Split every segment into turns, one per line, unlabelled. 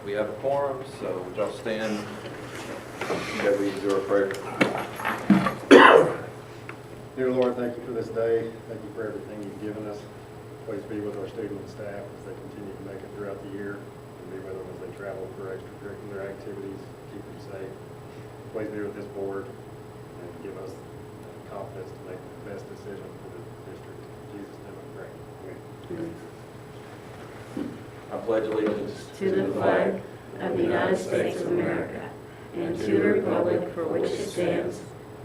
We have a quorum, so would y'all stand? That we do our prayer.
Dear Lord, thank you for this day. Thank you for everything you've given us. Please be with our student and staff as they continue to make it throughout the year, and be with them as they travel for extracurricular activities. Keep them safe. Please be with this board and give us confidence to make the best decision for the district. In Jesus' name I pray. Amen.
I pledge allegiance
to the flag of the United States of America and to the republic for which it stands,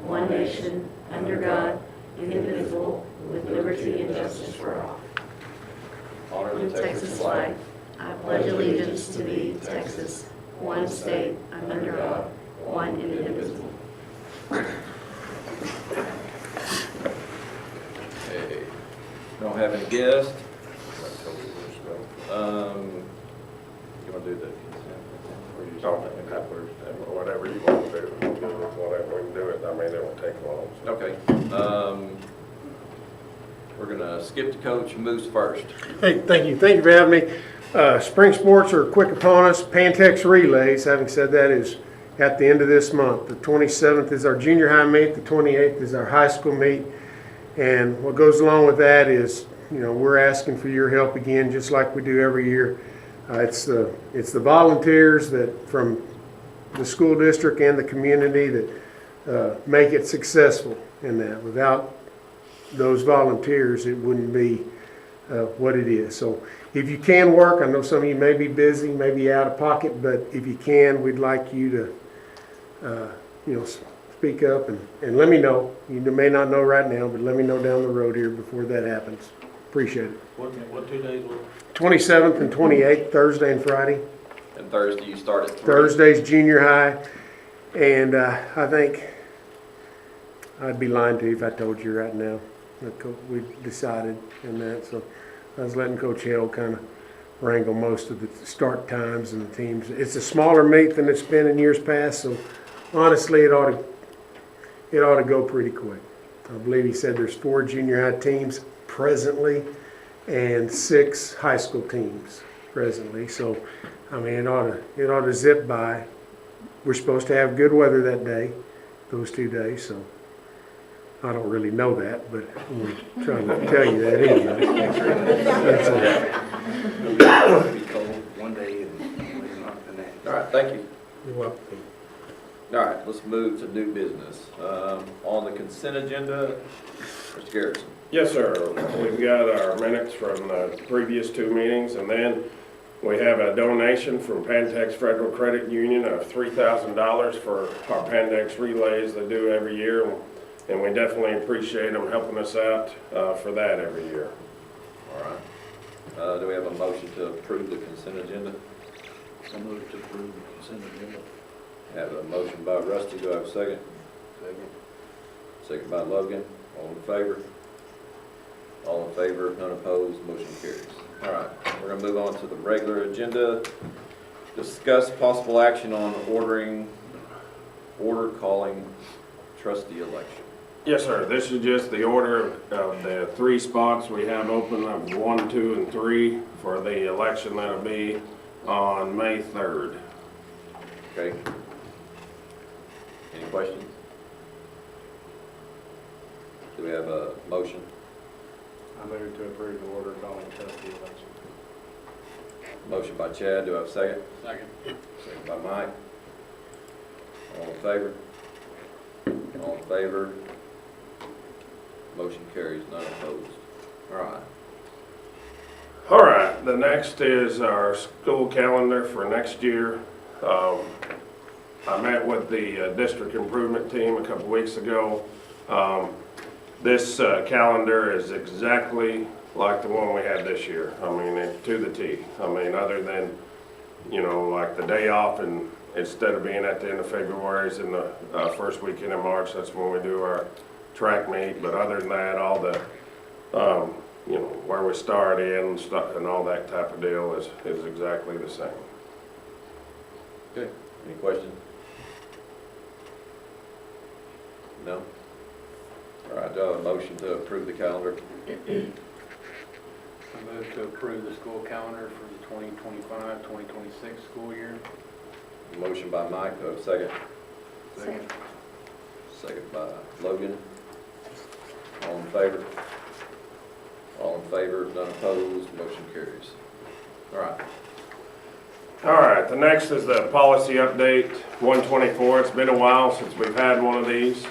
one nation, under God, indivisible, with liberty and justice for all.
Honor the
Texas flag. I pledge allegiance to thee, Texas, one state, under God, one and indivisible.
Okay. Don't have any guests. You want to do the consent? Or you
Oh, whatever you want to do, whatever we can do it, I mean, it won't take long. So.
Okay. We're gonna skip to Coach Moose first.
Hey, thank you. Thank you for having me. Spring sports are quick upon us. Pantex Relays, having said that, is at the end of this month. The 27th is our junior high meet. The 28th is our high school meet. And what goes along with that is, you know, we're asking for your help again, just like we do every year. It's the volunteers that from the school district and the community that make it successful in that. Without those volunteers, it wouldn't be what it is. So if you can work, I know some of you may be busy, may be out of pocket, but if you can, we'd like you to, speak up and let me know. You may not know right now, but let me know down the road here before that happens. Appreciate it.
What 2 days was
27th and 28th, Thursday and Friday.
And Thursday you start at 3.
Thursday's junior high, and I think I'd be lying to you if I told you right now. We decided in that, so I was letting Coach Hill kind of wrangle most of the start times and the teams. It's a smaller meet than it's been in years past, so honestly, it ought to go pretty quick. I believe he said there's 4 junior high teams presently and 6 high school teams presently. So, I mean, it ought to zip by. We're supposed to have good weather that day, those 2 days. So, I don't really know that, but I'm trying to tell you that anyway. That's
be cold one day and not the next.
All right, thank you.
You're welcome.
All right, let's move to new business. On the consent agenda, Mr. Garrison.
Yes, sir. We've got our minutes from the previous 2 meetings, and then we have a donation from Pantex Federal Credit Union of $3,000 for our Pantex relays they do every year, and we definitely appreciate them helping us out for that every year.
All right. Do we have a motion to approve the consent agenda?
So moved to approve the consent agenda.
Have a motion by Rusty. Do I have a second?
Second.
Second by Logan. All in favor? All in favor, none opposed, motion carries. All right, we're going to move on to the regular agenda. Discuss possible action on order calling trustee election.
Yes, sir. This is just the order of the 3 spots we have open, of 1, 2, and 3 for the election that'll be on May 3rd.
Okay. Any questions? Do we have a motion?
I move to approve the order calling trustee election.
Motion by Chad. Do I have a second?
Second.
Second by Mike. All in favor? All in favor? Motion carries, none opposed. All right.
All right, the next is our school calendar for next year. I met with the district improvement team a couple weeks ago. This calendar is exactly like the one we had this year. I mean, to the T. I mean, other than, like the day off, and instead of being at the end of February, it's in the first weekend of March. That's when we do our track meet. But other than that, all the, where we start in and all that type of deal is exactly the same.
Okay. Any questions? No? All right, do I have a motion to approve the calendar?
Move to approve the school calendar for the 2025-2026 school year.
Motion by Mike, do I have a second?
Second.
Second by Logan. All in favor? All in favor, none opposed, motion carries. All right,
All right, the next is the policy update, 124. It's been a while since we've had one of these.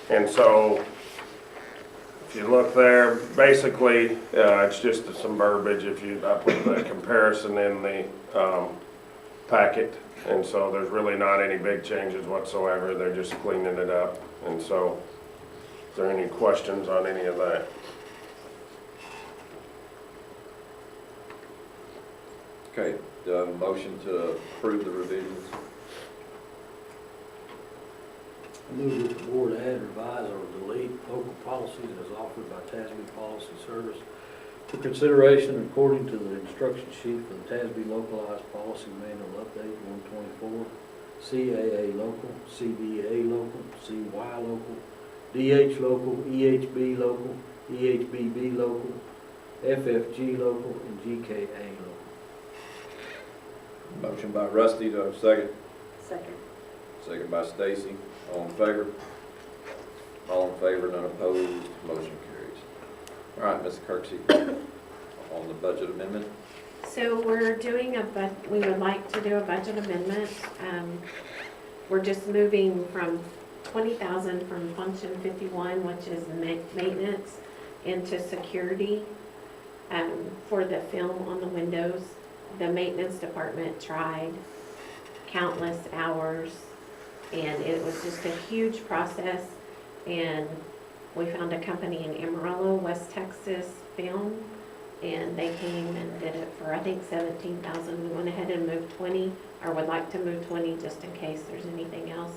And so, if you look there, basically, it's just some verbiage. I put the comparison in the packet. And so there's really not any big changes whatsoever. They're just cleaning it up. And so, is there any questions on any of that?
okay, do I have a motion to approve the revisions?
I move that the board add, revise, or delete local policies as offered by TASB Policy Service for consideration according to the instruction sheet for the TASB Localized Policy Manual Update 124, CAA Local, CBA Local, CY Local, DH Local, EHB Local, EHBB Local, FFG Local, and GKA Local.
Motion by Rusty, do I have a second?
Second.
Second by Stacy. All in favor? All in favor, none opposed, motion carries. All right, Ms. Kirksey, on the budget amendment.
So we're doing we would like to do a budget amendment. We're just moving from 20,000 from function 51, which is maintenance, into security for the film on the windows. The maintenance department tried countless hours, and it was just a huge process. And we found a company in Amarillo, West Texas Film, and they came and did it for, I think, 17,000. We went ahead and moved 20, or would like to move 20 just in case there's anything else.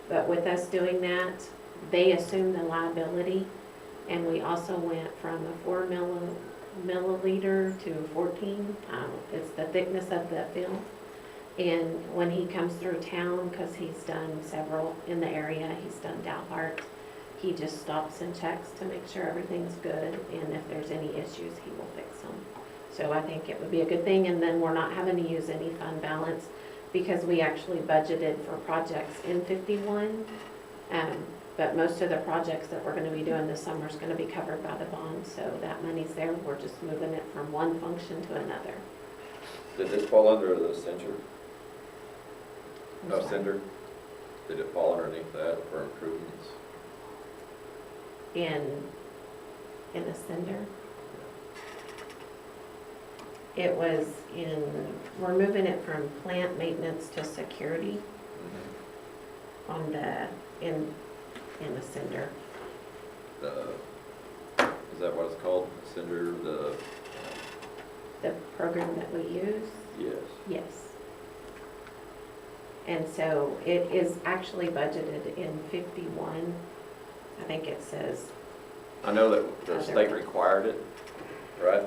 But with us doing that, they assumed the liability, and we also went from a 4 milliliter to 14. It's the thickness of the film. And when he comes through town, because he's done several in the area, he's done Dalhart, he just stops and checks to make sure everything's good, and if there's any issues, he will fix them. So I think it would be a good thing, and then we're not having to use any fund balance, because we actually budgeted for projects in 51, but most of the projects that we're going to be doing this summer is going to be covered by the bond, so that money's there. We're just moving it from one function to another.
Did this fall under the censure? No, cinder? Did it fall underneath that for improvements?
In a cinder. It was we're moving it from plant maintenance to security on in a cinder.
Is that what it's called? Cinder,
The program that we use,
yes.
yes. And so it is actually budgeted in 51. I think it says,
I know that the state required it, right?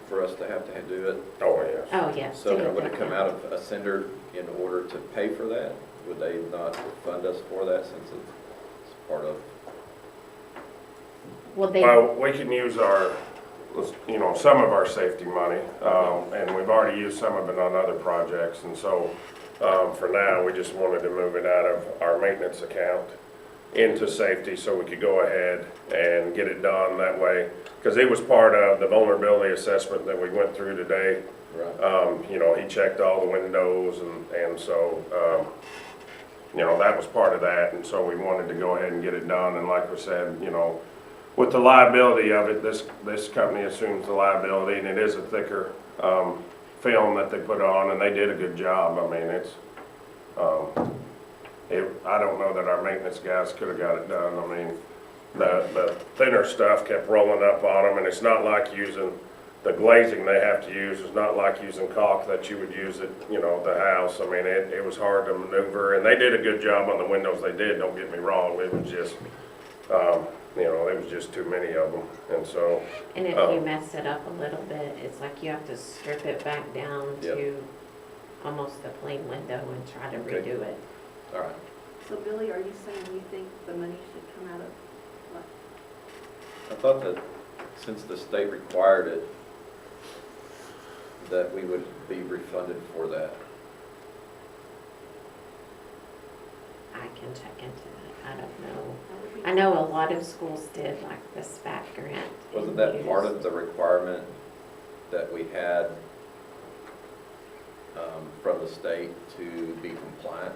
For us to do it.
Oh, yes.
oh, yes.
So
to get
would
that
it come
done.
out of a cinder in order to pay for that? Would they not fund us for that since it's part of?
Well, they,
Well, we can use our, some of our safety money, and we've already used some of it on other projects, and so, for now, we just wanted to move it out of our maintenance account into safety so we could go ahead and get it done that way, because it was part of the vulnerability assessment that we went through today.
Right.
He checked all the windows, and so, that was part of that, and so we wanted to go ahead and get it done, and like we said, with the liability of it, this company assumes the liability, and it is a thicker film that they put on, and they did a good job. I mean, I don't know that our maintenance guys could have got it done. I mean, the thinner stuff kept rolling up on them, and it's not like using the glazing they have to use. It's not like using caulk that you would use at, the house. I mean, it was hard to maneuver, and they did a good job on the windows they did, don't get me wrong. It was just, there was just too many of them, and so.
and if you mess it up a little bit, it's like you have to strip it back down to almost the plain window and try to
Okay.
redo it.
All right.
So Billy, are you saying you think the money should come out of what?
I thought that since the state required it, that we would be refunded for that?
I can check into that. I don't know. I know a lot of schools did, like the SPAC grant.
Wasn't that part of the requirement that we had from the state to be compliant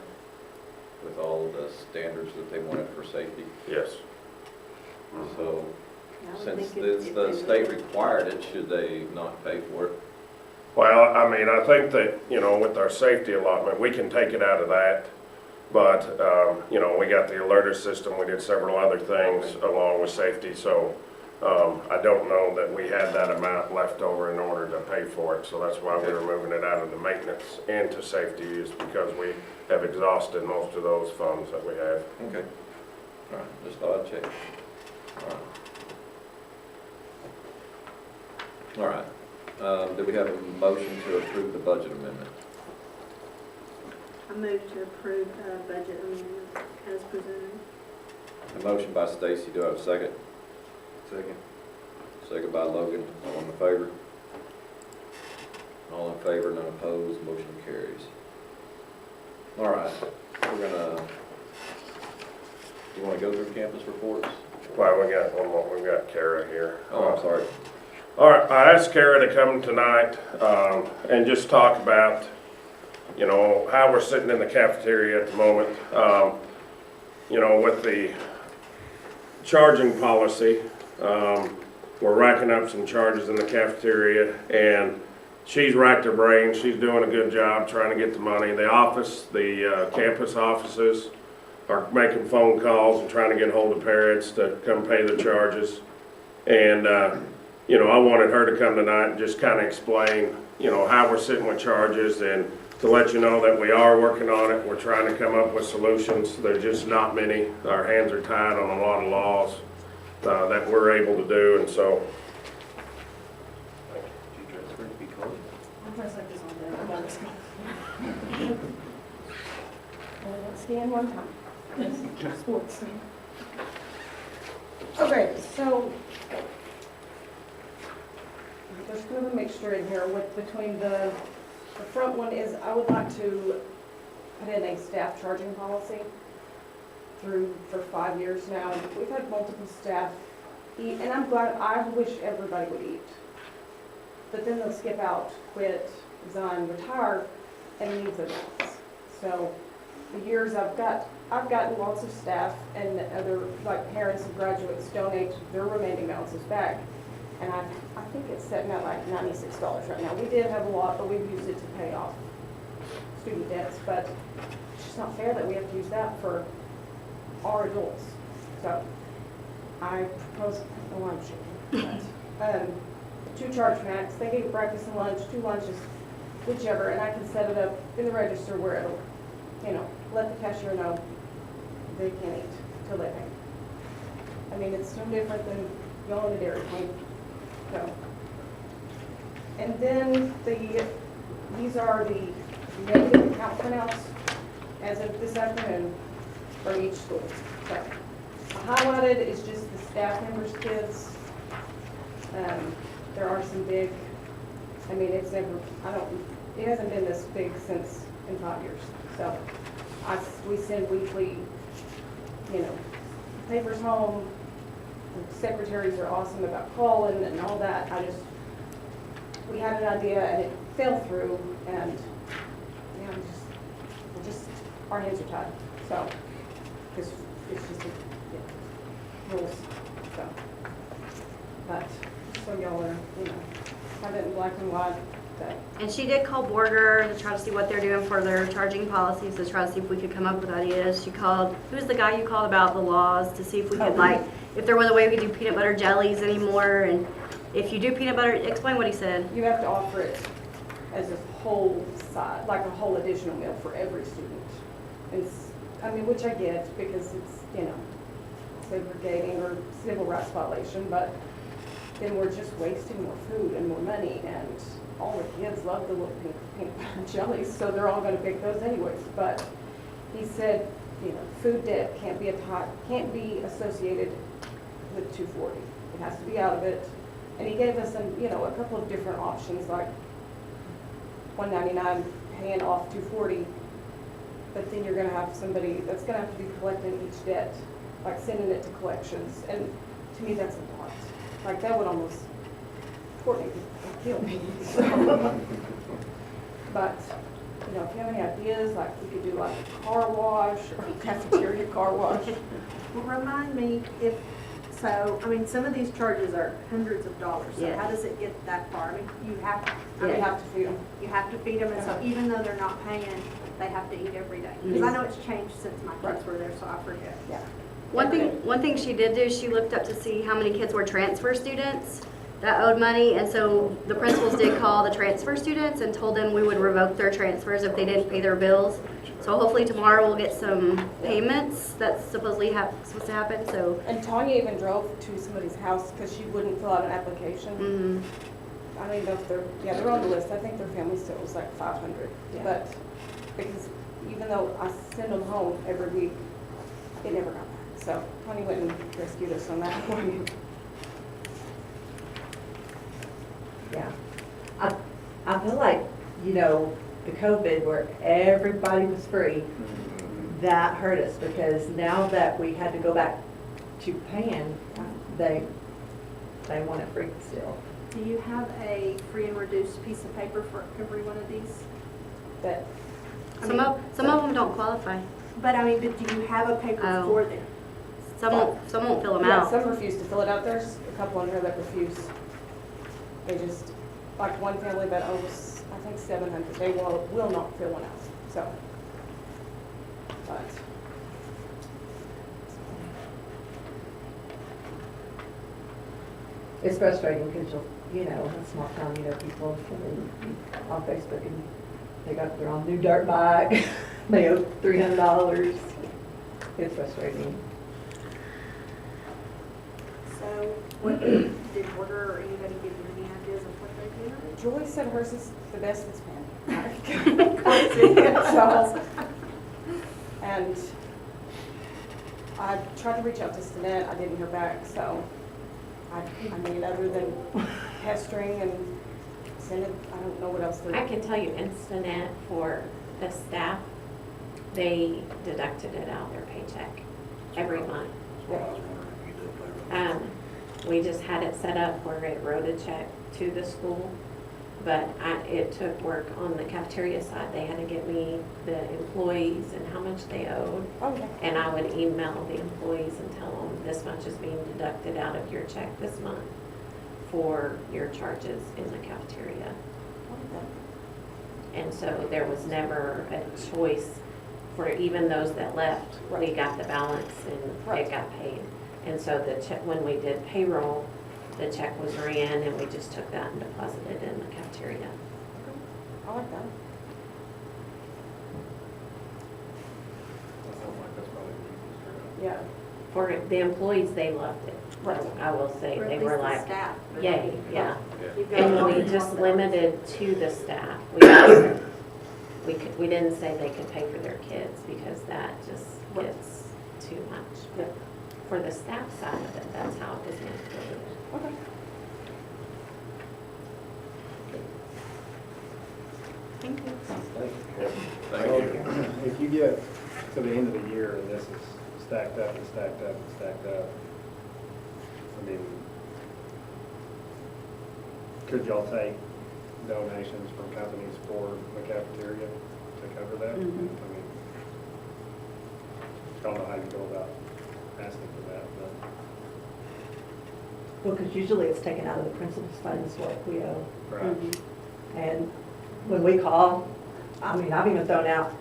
with all of the standards that they wanted for safety?
Yes.
So,
I would
since
think if
the
they
state
would-
required it, should they not pay for it?
Well, I mean, I think that, you know, with our safety allotment, we can take it out of that. But, you know, we got the alerter system, we did several other things along with safety, so I don't know that we had that amount left over in order to pay for it. So that's why we were moving it out of the maintenance into safety, is because we have exhausted most of those funds that we have.
Okay. All right, just thought I'd check. All right. Do we have a motion to approve the budget amendment?
I move to approve budget amendment as presented.
A motion by Stacy, do I have a second? Second. Second by Logan, all in favor? All in favor, none opposed, motion carries. All right, we're gonna, you wanna go through campus reports?
Well, we got one more, we've got Kara here.
Oh, I'm sorry.
All right, I asked Kara to come tonight and just talk about, you know, how we're sitting in the cafeteria at the moment. You know, with the charging policy, we're racking up some charges in the cafeteria, and she's racked her brain. She's doing a good job trying to get the money. The office, the campus offices are making phone calls and trying to get hold of parents to come pay the charges. And, you know, I wanted her to come tonight and just kind of explain, you know, how we're sitting with charges, and to let you know that we are working on it. We're trying to come up with solutions. There's just not many. Our hands are tied on a lot of laws that we're able to do, and so.
Stand one time. Sports stand. Okay, so there's kind of a mixture in here with between the front one is I would like to put in a staff charging policy for 5 years now. We've had multiple staff eat, and I'm glad, I wish everybody would eat. But then they'll skip out, quit, resign, retire, and leave their balance. So the years I've gotten lots of staff and other, like parents of graduates donate their remaining balances back. And I think it's sitting at like $96 right now. We did have a lot, but we've used it to pay off student debts. But it's just not fair that we have to use that for our adults. So I propose, oh, I'm shaking. 2 charge max. They get breakfast and lunch, 2 lunches, whichever, and I can set it up in the register where it'll, you know, let the cashier know they can't eat till they pay. I mean, it's no different than going to Dairy Queen. So, and then these are the negative account printouts as of this afternoon for each school. So, highlighted is just the staff members' kids. There are some big, I mean, it hasn't been this big since in 5 years. So, we send weekly, you know, papers home. The secretaries are awesome about calling and all that. We had an idea and it fell through, and yeah, our hands are tied. So, it's just rules. So, but so y'all are, you know, have it in black and white. That
And she did call Borger to try to see what they're doing for their charging policies, to try to see if we could come up with ideas. She called, who's the guy you called about the laws, to see if we could, like, if there was a way we could do peanut butter jellies anymore, and if you do peanut butter, explain what he said.
you have to offer it as a whole side, like a whole additional meal for every student. I mean, which I get because it's, you know, segregating or civil rights violation, but then we're just wasting more food and more money, and all the kids love the little peanut butter jellies, so they're all going to pick those anyways. But he said, you know, food debt can't be associated with 240. It has to be out of it. And he gave us some, you know, a couple of different options, like $199 paying off $240, but then you're gonna have somebody that's gonna have to be collecting each debt, like sending it to collections, and to me, that's a lot. Like, that would almost, Courtney could kill me. But, you know, if you have any ideas, like, we could do like a car wash, or a cafeteria car wash.
Well, remind me if, so, I mean, some of these charges are hundreds of dollars, so
Yes.
how does it get that far? I mean, you have,
We have to feed them.
you have to feed them, and so even though they're not paying, they have to eat every day. Because I know it's changed since my kids were there, so I forget.
Yeah.
One thing she did do, she looked up to see how many kids were transfer students that owed money, and so the principals did call the transfer students and told them we would revoke their transfers if they didn't pay their bills. So hopefully tomorrow we'll get some payments that's supposedly supposed to happen, so.
And Tanya even drove to somebody's house because she wouldn't fill out an application.
Mhm.
I don't even know if they're on the list. I think their family still was like 500.
Yeah.
But because even though I send them home every week, it never got back. So Tanya went and rescued us on that one.
Yeah. I feel like, you know, the COVID where everybody was free, that hurt us because now that we had to go back to paying, they want it free still.
Do you have a free and reduced piece of paper for every one of these?
But
Some of them don't qualify.
But I mean, but do you have a paper
Oh.
for them?
Some won't fill them
yeah,
out.
some refuse to fill it out. There's a couple on here that refuse. They just, like one family that owes, I think 700, they will not fill one out. So, but
It's frustrating because you know, in a small town, you know, people on Facebook and they got their own new dirt bike, they owe $300. It's frustrating.
So, what did Porter or anybody give you any ideas of what they do?
Joy said hers is the best it's been. So, and I tried to reach out to Stinnett, I didn't hear back, so I mean, other than pestering and sending, I don't know what else they're.
I can tell you Instinet for the staff, they deducted it out of their paycheck every month. We just had it set up where it wrote a check to the school, but it took work on the cafeteria side. They had to get me the employees and how much they owed.
Oh, yeah.
And I would email the employees and tell them this much is being deducted out of your check this month for your charges in the cafeteria. And so there was never a choice for even those that left. We got the balance and it got paid. And so the check, when we did payroll, the check was ran and we just took that and deposited it in the cafeteria.
I like that. Yeah.
For the employees, they loved it.
Right.
I will say,
Or at
they
least
were
the
like,
staff.
yay, yeah.
You've got
And
all
we
the
just
help.
limited to the staff. We didn't say they could pay for their kids because that just gets too much.
Yeah.
For the staff side of it, that's how it was included.
Okay.
Thank you.
Thank you.
If you get to the end of the year and this is stacked up and stacked up and stacked up, I mean, could y'all take donations from companies for the cafeteria to cover that?
Mhm.
I mean, don't know how you go about asking for that, but.
Well, because usually it's taken out of the principal's funds what we owe.
Right.
And when we call, I mean, I've even thrown out,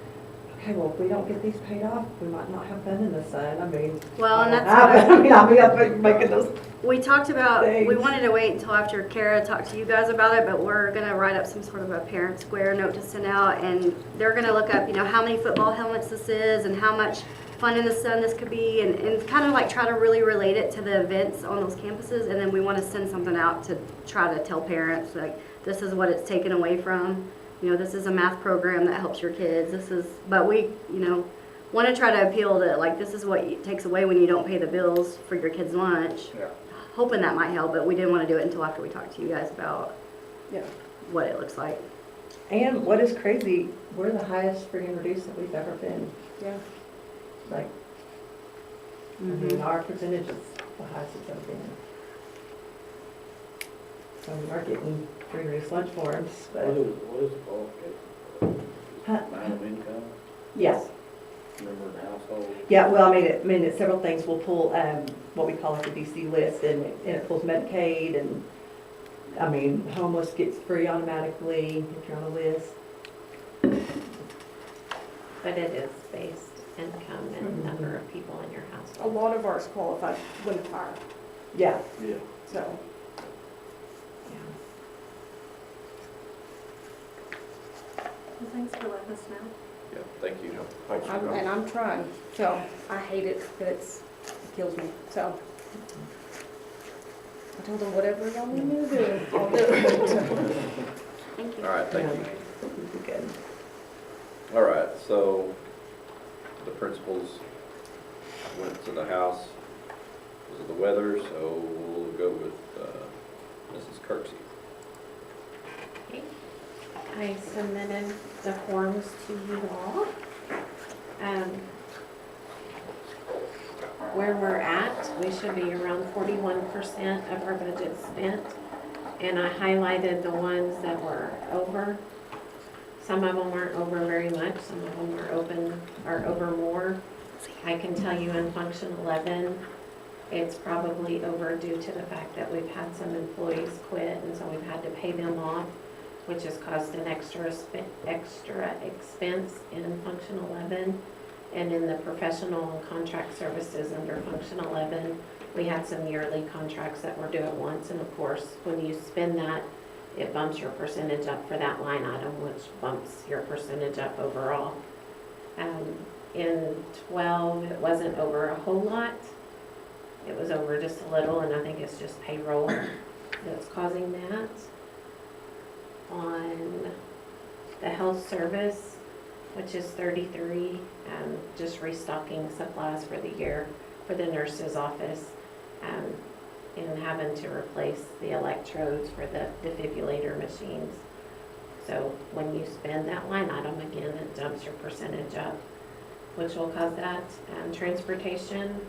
okay, well, if we don't get these paid off, we might not have fun in the sun. I mean.
Well, and that's
I mean, I'll be up and making those.
We talked about, we
Thanks.
wanted to wait until after Kara talked to you guys about it, but we're gonna write up some sort of a parent square note to send out, and they're gonna look up, you know, how many football helmets this is, and how much fun in the sun this could be, and kind of like try to really relate it to the events on those campuses, and then we wanna send something out to try to tell parents, like, this is what it's taken away from. You know, this is a math program that helps your kids, but we, you know, wanna try to appeal to, like, this is what it takes away when you don't pay the bills for your kids' lunch.
Yeah.
Hoping that might help, but we didn't want to do it until after we talked to you guys about
Yeah.
what it looks like.
And what is crazy, we're the highest free and reduced that we've ever been.
Yeah.
Like, I mean, our percentage is the highest it's ever been. So we are getting free and reduced lunch forms, but,
What is the qualification?
Huh?
Minimum income,
yes.
member of the household?
Yeah, well, I mean, it's several things. We'll pull, what we call like the DC list, and it pulls Medicaid, and, I mean, homeless gets free automatically if you're on the list.
But it is based income and number of people in your
A
household.
lot of ours qualify with fire,
Yeah.
Yeah.
so.
Well, thanks for letting us know.
Yeah, thank you.
Thanks for coming.
And I'm trying, so I hate it, but it kills me, so. I told them whatever y'all need me to do, I'll do it.
Thank you.
All right, thank you.
Good.
All right, so the principals went to the house because of the weather, so we'll go with Mrs. Kirksey.
I submitted the forms to you all. Where we're at, we should be around 41% of our budget spent. And I highlighted the ones that were over. Some of them weren't over very much, some of them are over more. I can tell you in Function 11, it's probably over due to the fact that we've had some employees quit, and so we've had to pay them off, which has caused an extra expense in Function 11. And in the professional and contract services under Function 11, we had some yearly contracts that were due at once. And of course, when you spend that, it bumps your percentage up for that line item, which bumps your percentage up overall. In 12, it wasn't over a whole lot. It was over just a little, and I think it's just payroll that's causing that. On the health service, which is 33, just restocking supplies for the year for the nurse's office, and having to replace the electrodes for the defibrillator machines. So when you spend that line item again, it jumps your percentage up, which will cause that. Transportation,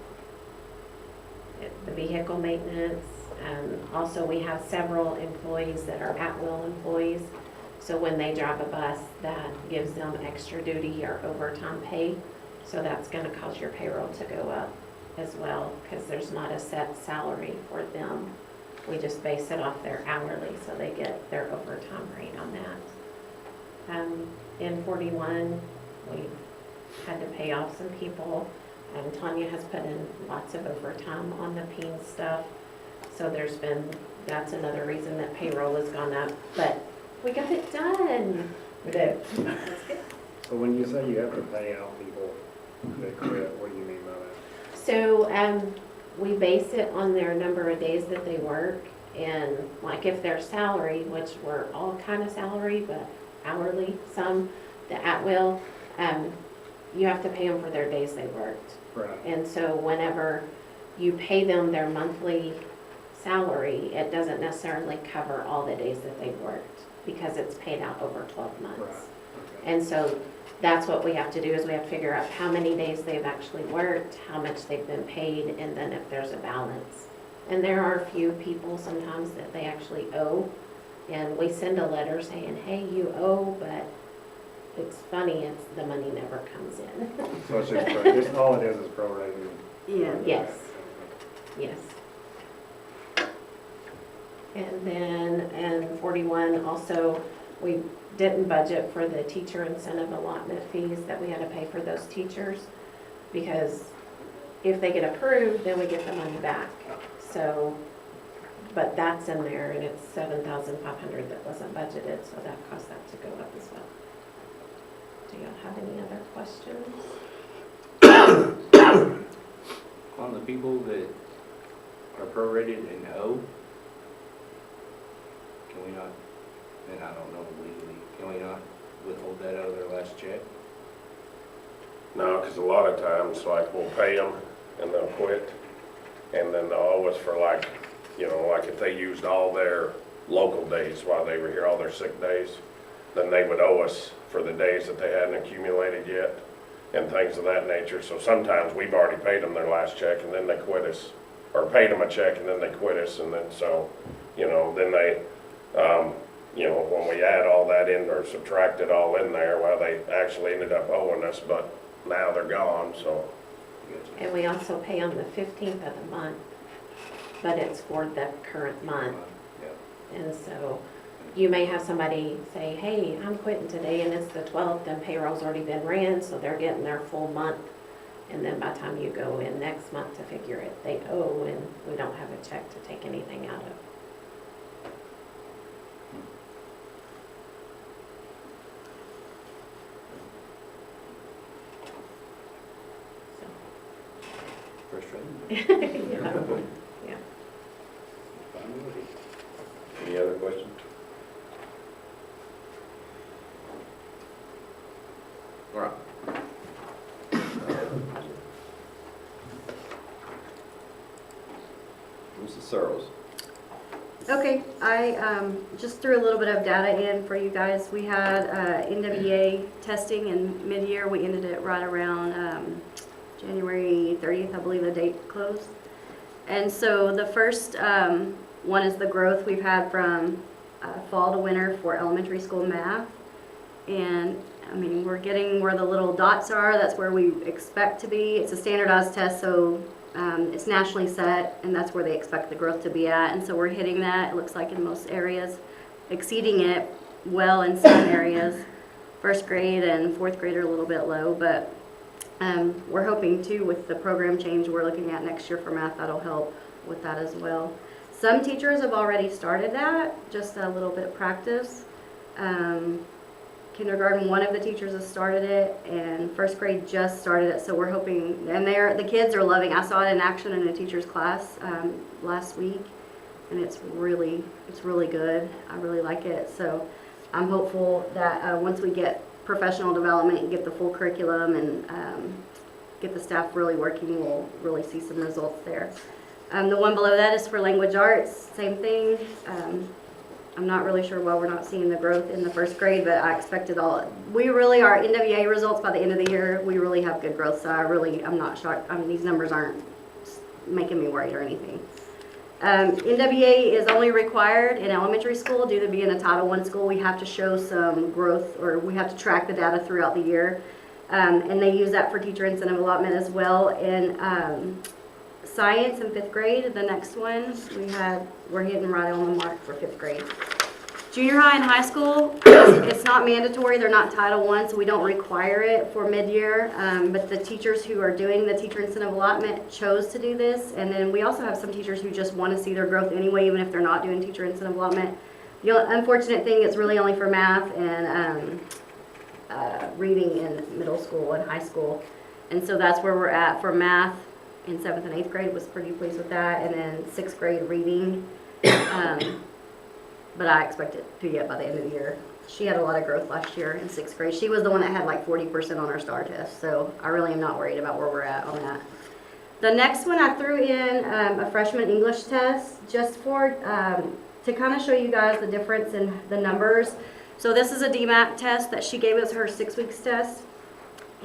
the vehicle maintenance. Also, we have several employees that are at-will employees. So when they drive a bus, that gives them extra duty or overtime pay. So that's going to cause your payroll to go up as well, because there's not a set salary for them. We just base it off their hourly, so they get their overtime rate on that. In 41, we've had to pay off some people. Tanya has put in lots of overtime on the PEAN stuff. So that's another reason that payroll has gone up. But we got it done.
We did.
So when you say you have to pay out people that quit, what do you mean by that?
So we base it on their number of days that they work. And like if they're salary, which we're all kind of salary, but hourly, some, the at-will, you have to pay them for their days they worked.
Right.
And so whenever you pay them their monthly salary, it doesn't necessarily cover all the days that they've worked because it's paid out over 12 months.
Right. Okay.
And so that's what we have to do is we have to figure out how many days they've actually worked, how much they've been paid, and then if there's a balance. And there are a few people sometimes that they actually owe, and we send a letter saying, hey, you owe, but it's funny, the money never comes in.
So it's just all it is prorated?
Yeah. Yes. Yes. And then in 41, also, we didn't budget for the teacher incentive allotment fees that we had to pay for those teachers, because if they get approved, then we get the money back. So, but that's in there, and it's $7,500 that wasn't budgeted, so that caused that to go up as well. Do y'all have any other questions?
On the people that are prorated and owe, can we not, and I don't know legally, can we not withhold that out of their last check?
No, because a lot of times, like, we'll pay them and they'll quit, and then they'll owe us for like, you know, like if they used all their local days while they were here, all their sick days, then they would owe us for the days that they hadn't accumulated yet and things of that nature. So sometimes we've already paid them their last check and then they quit us, or paid them a check and then they quit us, and then so, you know, then they, you know, when we add all that in or subtract it all in there, well, they actually ended up owing us, but now they're gone, so.
And we also pay on the 15th of the month, but it's for the current month. And so you may have somebody say, hey, I'm quitting today and it's the 12th and payroll's already been ran, so they're getting their full month. And then by the time you go in next month to figure it, they owe, and we don't have a check to take anything out of.
Frustrating.
Yeah.
Any other questions? All right. Mrs. Searles.
Okay, I just threw a little bit of data in for you guys. We had NWEA testing in mid-year. We ended it right around January 30th, I believe the date closed. And so the first one is the growth we've had from fall to winter for elementary school math. And I mean, we're getting where the little dots are. That's where we expect to be. It's a standardized test, so it's nationally set, and that's where they expect the growth to be at. And so we're hitting that, it looks like, in most areas, exceeding it well in some areas. First grade and fourth grade are a little bit low, but we're hoping too, with the program change we're looking at next year for math, that'll help with that as well. Some teachers have already started that, just a little bit of practice. Kindergarten, one of the teachers has started it, and first grade just started it, so we're hoping, and the kids are loving. I saw it in action in a teacher's class last week, and it's really good. I really like it, so I'm hopeful that once we get professional development and get the full curriculum and get the staff really working, we'll really see some results there. The one below that is for language arts, same thing. I'm not really sure why we're not seeing the growth in the first grade, but I expected all. We really, our NWEA results by the end of the year, we really have good growth, so I'm not shocked. I mean, these numbers aren't making me worried or anything. NWEA is only required in elementary school due to being a Title I school. We have to show some growth, or we have to track the data throughout the year, and they use that for teacher incentive allotment as well. And science in fifth grade, the next one, we're hitting right on the mark for fifth grade. Junior high and high school, it's not mandatory, they're not Title I, so we don't require it for mid-year, but the teachers who are doing the teacher incentive allotment chose to do this, and then we also have some teachers who just want to see their growth anyway, even if they're not doing teacher incentive allotment. The unfortunate thing, it's really only for math and reading in middle school and high school, and so that's where we're at for math. In 7th and 8th grade, was pretty pleased with that, and then 6th grade reading, but I expect it to get by the end of the year. She had a lot of growth last year in 6th grade. She was the one that had like 40% on her STAR test, so I really am not worried about where we're at on that. The next one, I threw in a freshman English test just for to kind of show you guys the difference in the numbers. So this is a DMAT test that she gave us, her 6 weeks test,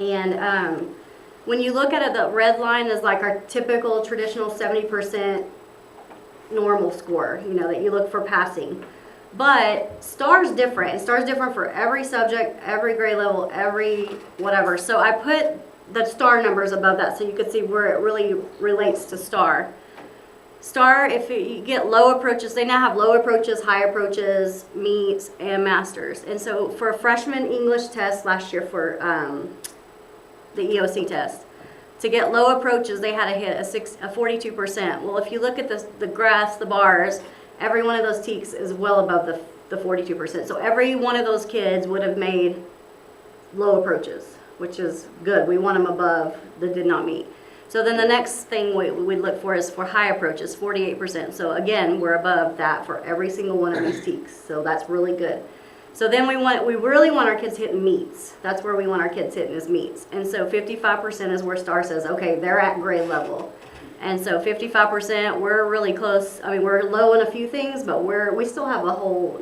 and when you look at it, the red line is like our typical traditional 70% normal score, you know, that you look for passing. But STAR's different, and STAR's different for every subject, every grade level, every whatever. So I put the STAR numbers above that so you could see where it really relates to STAR. STAR, if you get low approaches, they now have low approaches, high approaches, meets, and masters. And so for a freshman English test last year for the EOC test, to get low approaches, they had to hit a 42%. Well, if you look at the graphs, the bars, every one of those TEKs is well above the 42%. So every one of those kids would have made low approaches, which is good. We want them above the did not meet. So then the next thing we'd look for is for high approaches, 48%. So again, we're above that for every single one of these TEKs. So that's really good. So then we really want our kids hitting meets. That's where we want our kids hitting is meets. And so 55% is where STAR says, okay, they're at grade level. And so 55%, we're really close. I mean, we're low in a few things, but we still have a whole,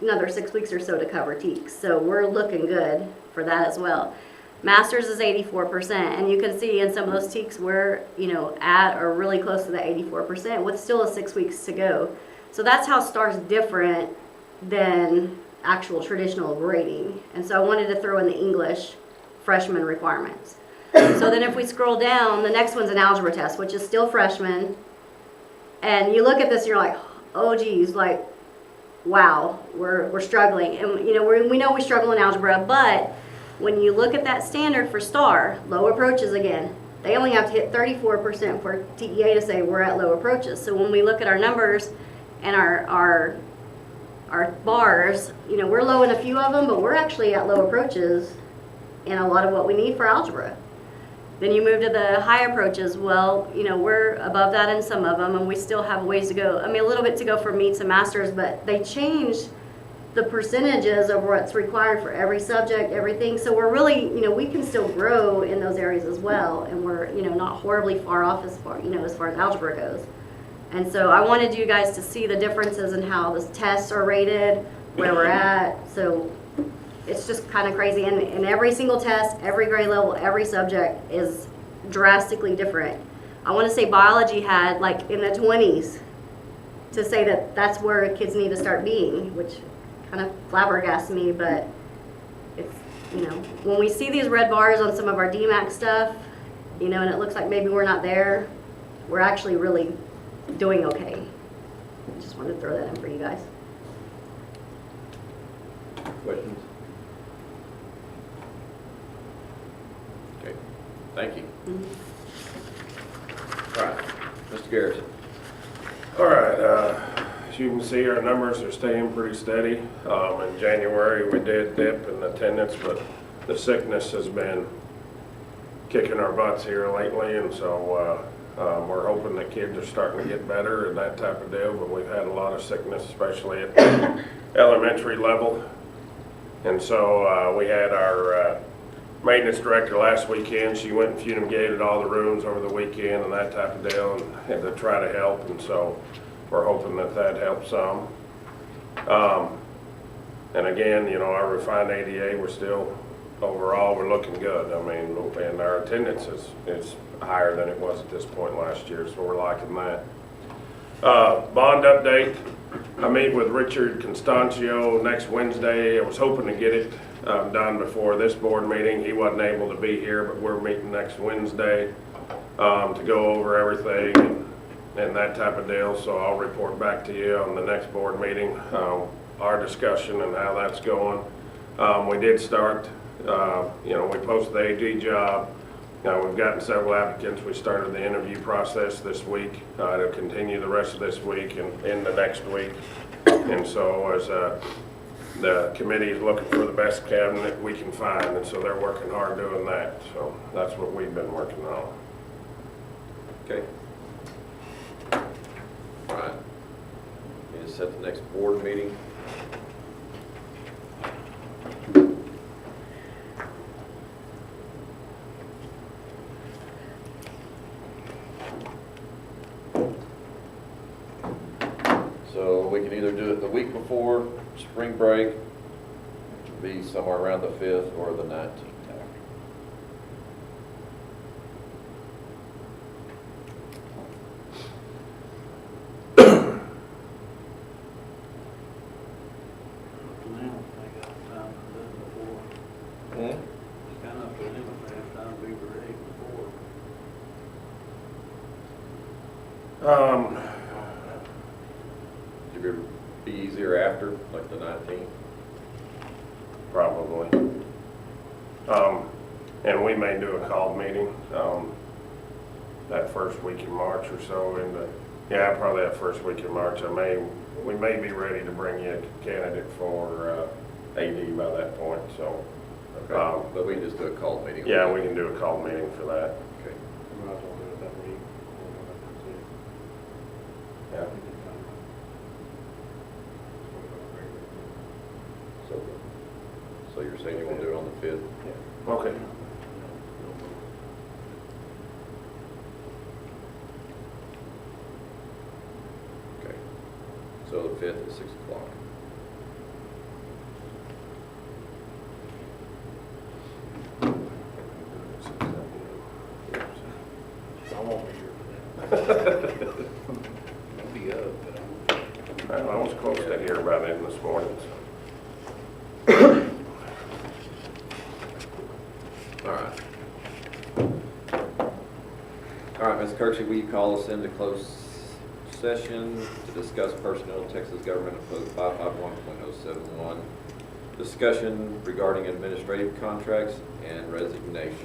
another 6 weeks or so to cover TEKS. So we're looking good for that as well. Masters is 84%, and you can see in some of those TEKS we're, at or really close to the 84% with still 6 weeks to go. So that's how STAR's different than actual traditional grading. And so I wanted to throw in the English freshman requirements. So then if we scroll down, the next one's an algebra test, which is still freshman. And you look at this and you're like, oh geez, like, wow, we're struggling. And we know we struggle in algebra, but when you look at that standard for STAR, low approaches again, they only have to hit 34% for TEA to say we're at low approaches. So when we look at our numbers and our bars, we're low in a few of them, but we're actually at low approaches in a lot of what we need for algebra. Then you move to the high approaches. Well, we're above that in some of them, and we still have a ways to go. I mean, a little bit to go for meets and masters, but they changed the percentages of what's required for every subject, everything. So we're really, we can still grow in those areas as well, and we're, not horribly far off as far as algebra goes. And so I wanted you guys to see the differences in how the tests are rated, where we're at. So it's just kind of crazy. And every single test, every grade level, every subject is drastically different. I want to say biology had like in the 20s to say that that's where kids need to start being, which kind of flabbergasts me, but it's, when we see these red bars on some of our DMAC stuff, and it looks like maybe we're not there, we're actually really doing okay. Just wanted to throw that in for you guys.
Questions? Okay, thank you. All right, Mr. Garrison.
All right, as you can see, our numbers are staying pretty steady. In January, we did dip in attendance, but the sickness has been kicking our butts here lately, and so we're hoping that kids are starting to get better and that type of deal, but we've had a lot of sickness, especially at the elementary level. And so we had our maintenance director last weekend. She went and fumigated all the rooms over the weekend and that type of deal, and to try to help, and so we're hoping that that helps some. And again, our refined ADA, we're still, overall, we're looking good. I mean, and our attendance is higher than it was at this point last year, so we're liking that. Bond update. I meet with Richard Constancio next Wednesday. I was hoping to get it done before this board meeting. He wasn't able to be here, but we're meeting next Wednesday to go over everything and that type of deal. So I'll report back to you on the next board meeting, our discussion and how that's going. We did start, we posted the AD job. We've gotten several applicants. We started the interview process this week. It'll continue the rest of this week and in the next week. And so as the committee is looking for the best cabinet we can find, and so they're working hard doing that. So that's what we've been working on.
Okay. All right. Need to set the next board meeting. So we can either do it the week before spring break, which would be somewhere around the 5th, or the 19th after. Would it be easier after, like the 19th?
Probably. And we may do a called meeting that first week in March or so. Probably that first week in March. We may be ready to bring you a candidate for AD by that point. So,
Okay, but we can just do a call meeting.
yeah, we can do a called meeting for that.
Okay.
We might as well do it that week.
Yeah.
So you're saying you want to do it on the 5th?
Okay.
So the 5th at 6 o'clock.
I won't be here for that.
I'll be up, but I'm.
I was close to here by then this morning, so.
All right. All right, Ms. Kirksey, will you call us into closed session to discuss personnel, Texas Government Code 551.071, discussion regarding administrative contracts and resignations.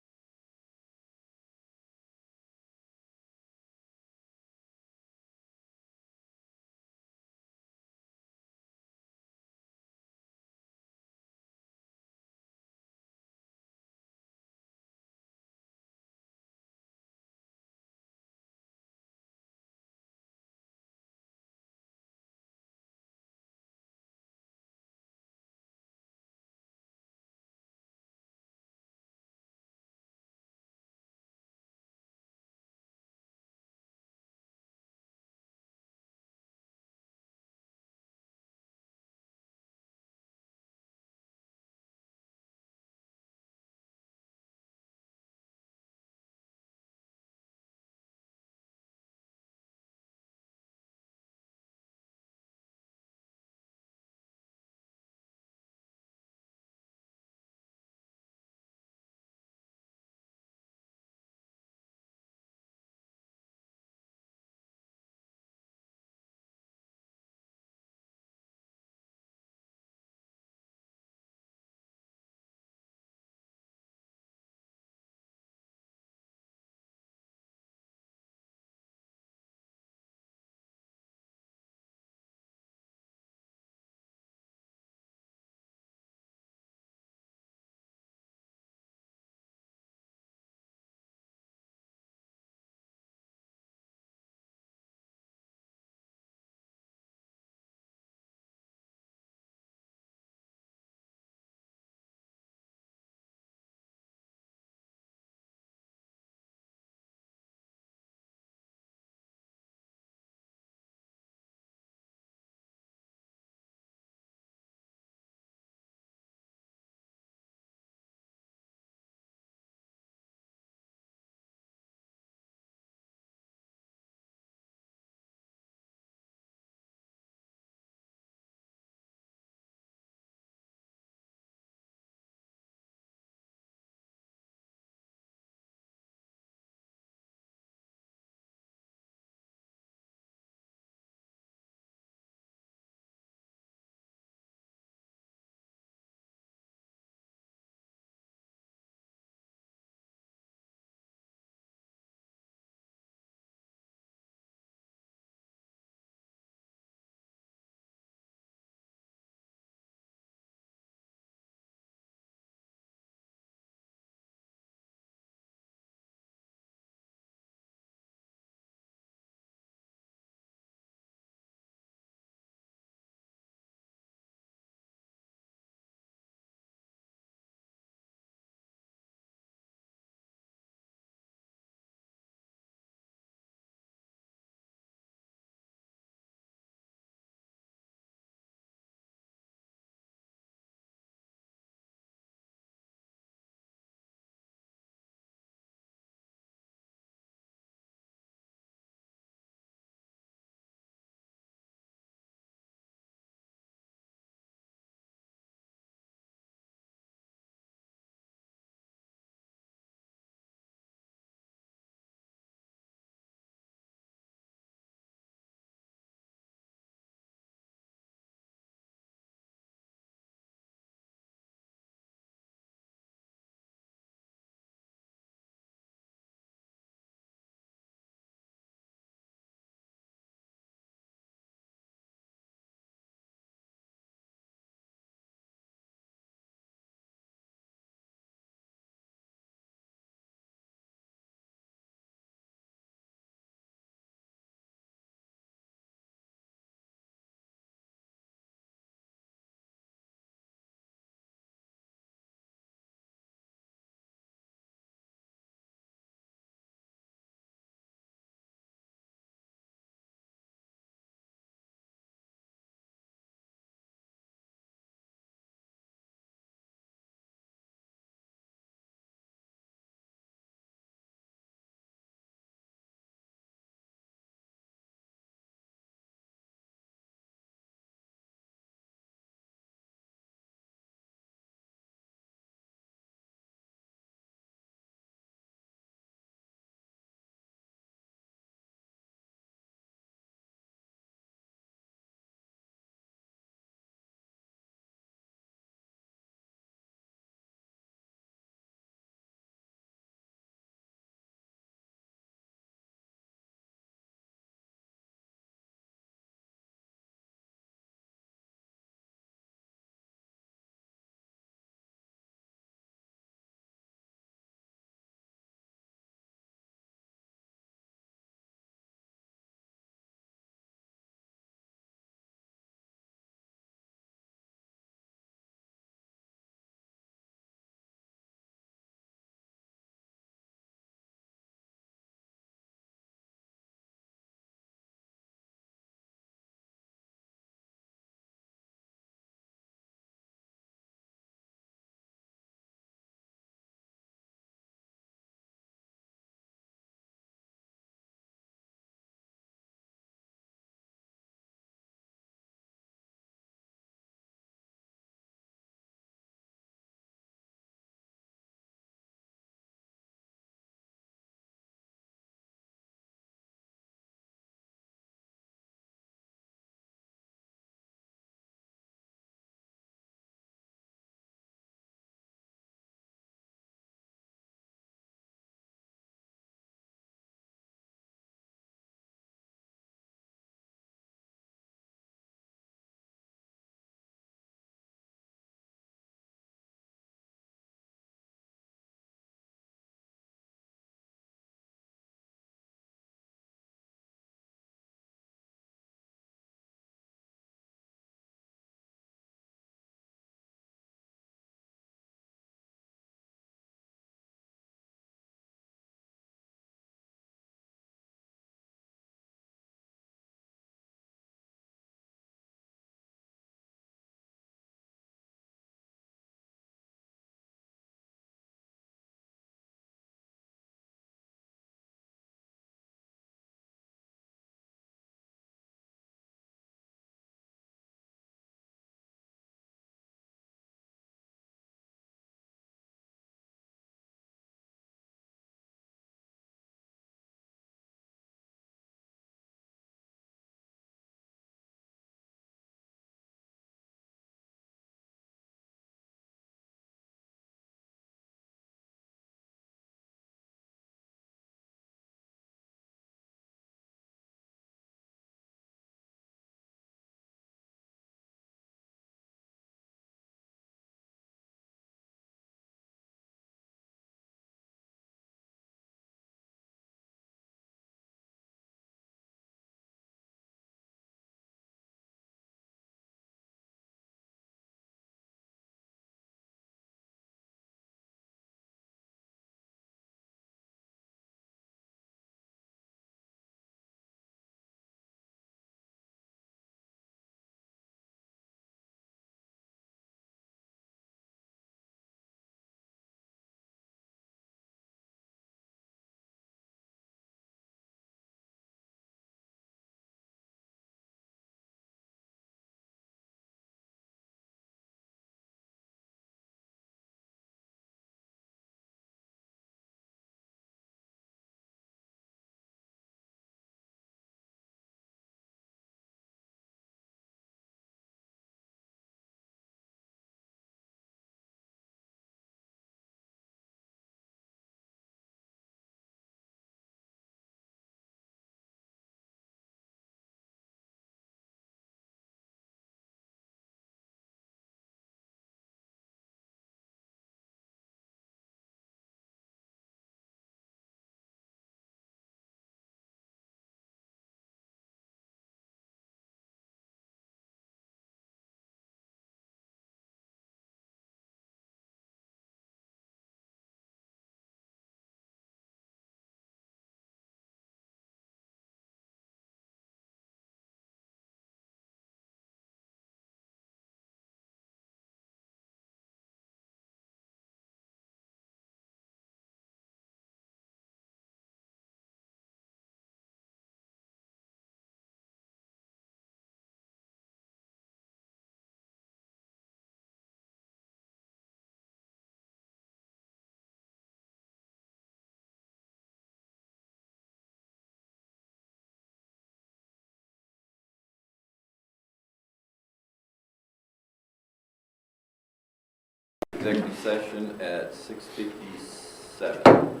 executive session at 6:57.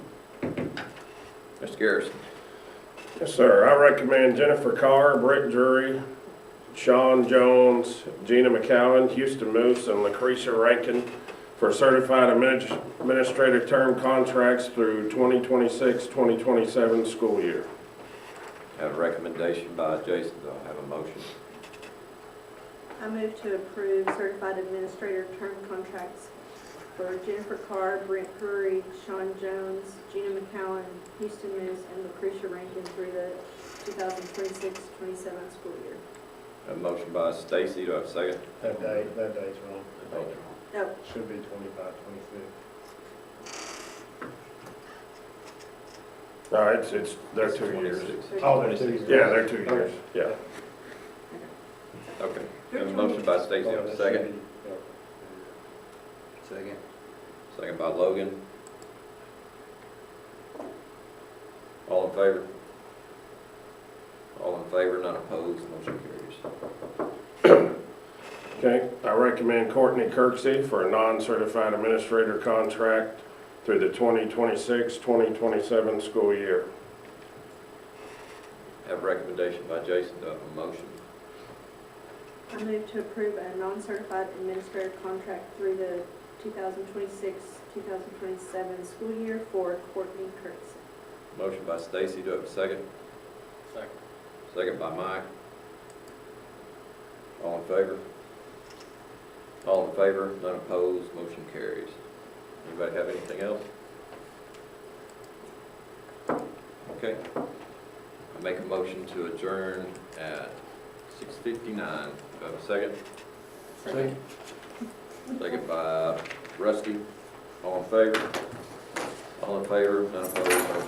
Mr. Garrison.
Yes, sir. I recommend Jennifer Carr, Britt Drury, Sean Jones, Gina McCowan, Houston Moose, and Lucretia Rankin for certified administrative term contracts through 2026-2027 school year.
Have a recommendation by Jason. Do I have a motion?
I move to approve certified administrator term contracts for Jennifer Carr, Brent Drury, Sean Jones, Gina McCowan, Houston Moose, and Lucretia Rankin through the 2026-27 school year.
Have a motion by Stacy. Do I have a second?
That date's wrong.
No,
Should be 25, 26.
No, they're 2 years.
26.
Oh, they're 2 years.
Yeah, they're 2 years, yeah.
Okay. Have a motion by Stacy. Do I have a second?
Second.
Second by Logan. All in favor? All in favor, none opposed, motion carries.
Okay, I recommend Courtney Kirksey for a non-certified administrator contract through the 2026-2027 school year.
Have a recommendation by Jason. Do I have a motion?
I move to approve a non-certified administrator contract through the 2026-2027 school year for Courtney Kurtz.
Motion by Stacy. Do I have a second?
Second.
Second by Mike. All in favor? All in favor, none opposed, motion carries. Anybody have anything else? Okay. I make a motion to adjourn at 6:59. Do I have a second?
Second.
Second by Rusty. All in favor? All in favor, none opposed, motion